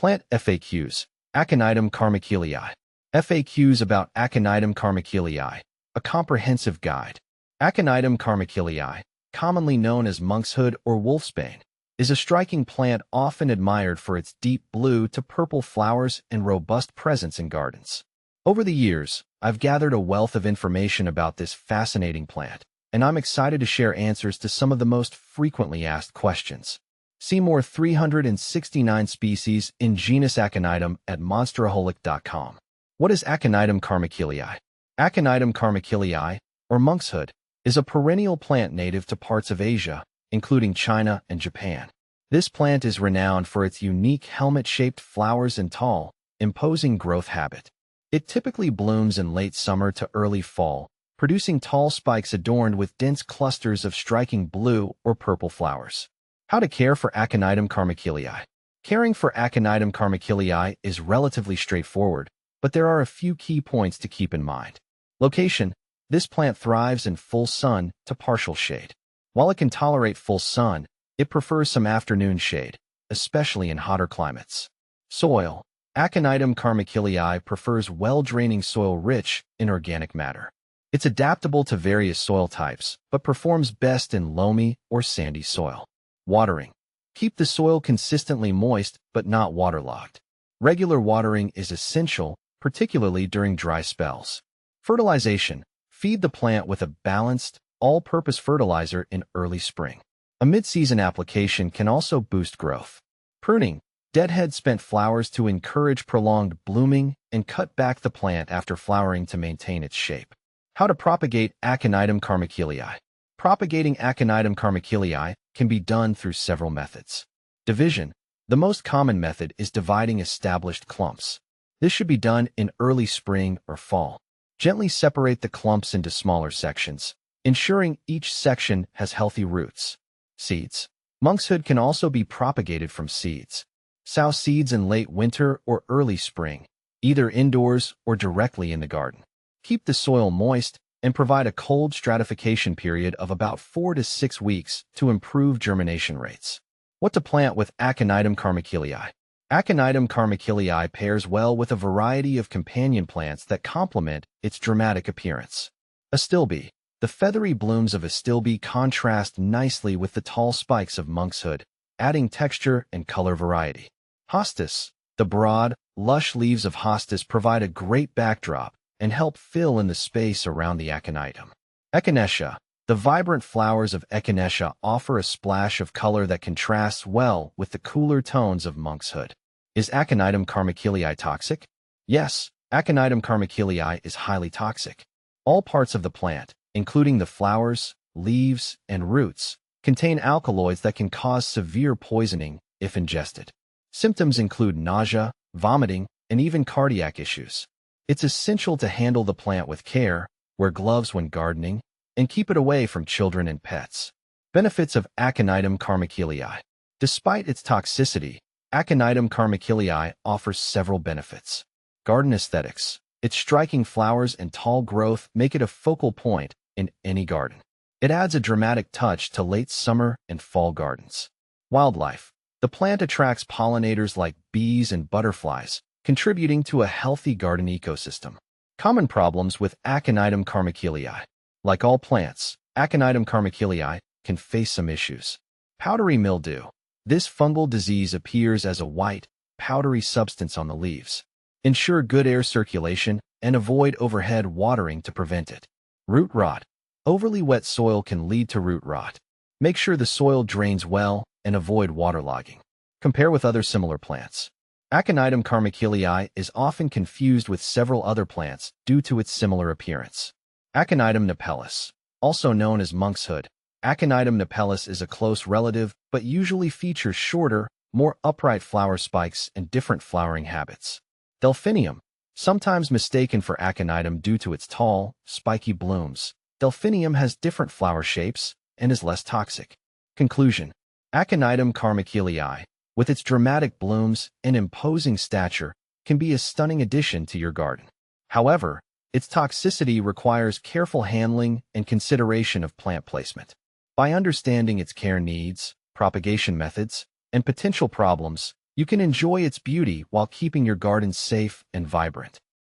Plant FAQs. Aconitum Carmichaelii. FAQs about Aconitum Carmichaelii, a comprehensive guide. Aconitum Carmichaelii, commonly known as monkshood or wolfsbane, is a striking plant often admired for its deep blue to purple flowers and robust presence in gardens. Over the years, I've gathered a wealth of information about this fascinating plant, and I'm excited to share answers to some of the most frequently asked questions. See more 369 species in genus Aconitum at monsteraholic.com. What is Aconitum Carmichaelii? Aconitum Carmichaelii, or monkshood, is a perennial plant native to parts of Asia, including China and Japan. This plant is renowned for its unique helmet-shaped flowers and tall, imposing growth habit. It typically blooms in late summer to early fall, producing tall spikes adorned with dense clusters of striking blue or purple flowers. How to care for Aconitum Carmichaelii. Caring for Aconitum Carmichaelii is relatively straightforward, but there are a few key points to keep in mind. Location. This plant thrives in full sun to partial shade. While it can tolerate full sun, it prefers some afternoon shade, especially in hotter climates. Soil. Aconitum Carmichaelii prefers well-draining soil rich in organic matter. It's adaptable to various soil types, but performs best in loamy or sandy soil. Watering. Keep the soil consistently moist but not waterlogged. Regular watering is essential, particularly during dry spells. Fertilization. Feed the plant with a balanced, all-purpose fertilizer in early spring. A mid-season application can also boost growth. Pruning. Deadhead spent flowers to encourage prolonged blooming and cut back the plant after flowering to maintain its shape. How to propagate Aconitum Carmichaelii. Propagating Aconitum Carmichaelii can be done through several methods. Division. The most common method is dividing established clumps. This should be done in early spring or fall. Gently separate the clumps into smaller sections, ensuring each section has healthy roots. Seeds. Monkshood can also be propagated from seeds. Sow seeds in late winter or early spring, either indoors or directly in the garden. Keep the soil moist and provide a cold stratification period of about 4 to 6 weeks to improve germination rates. What to plant with Aconitum Carmichaelii. Aconitum Carmichaelii pairs well with a variety of companion plants that complement its dramatic appearance. Astilbe. The feathery blooms of astilbe contrast nicely with the tall spikes of monkshood, adding texture and color variety. Hostis. The broad, lush leaves of hostis provide a great backdrop and help fill in the space around the aconitum. Echinacea. The vibrant flowers of echinacea offer a splash of color that contrasts well with the cooler tones of monkshood. Is Aconitum Carmichaelii toxic? Yes, Aconitum Carmichaelii is highly toxic. All parts of the plant, including the flowers, leaves, and roots, contain alkaloids that can cause severe poisoning if ingested. Symptoms include nausea, vomiting, and even cardiac issues. It's essential to handle the plant with care, wear gloves when gardening, and keep it away from children and pets. Benefits of Aconitum Carmichaelii. Despite its toxicity, Aconitum Carmichaelii offers several benefits. Garden aesthetics. Its striking flowers and tall growth make it a focal point in any garden. It adds a dramatic touch to late summer and fall gardens. Wildlife. The plant attracts pollinators like bees and butterflies, contributing to a healthy garden ecosystem. Common problems with Aconitum Carmichaelii. Like all plants, Aconitum Carmichaelii can face some issues. Powdery mildew. This fungal disease appears as a white, powdery substance on the leaves. Ensure good air circulation and avoid overhead watering to prevent it. Root rot. Overly wet soil can lead to root rot. Make sure the soil drains well and avoid waterlogging. Compare with other similar plants. Aconitum Carmichaelii is often confused with several other plants due to its similar appearance. Aconitum napellus. Also known as monkshood, Aconitum napellus is a close relative but usually features shorter, more upright flower spikes and different flowering habits. Delphinium. Sometimes mistaken for Aconitum due to its tall, spiky blooms, Delphinium has different flower shapes and is less toxic. Conclusion. Aconitum Carmichaelii, with its dramatic blooms and imposing stature, can be a stunning addition to your garden. However, its toxicity requires careful handling and consideration of plant placement. By understanding its care needs, propagation methods, and potential problems, You can enjoy its beauty while keeping your garden safe and vibrant.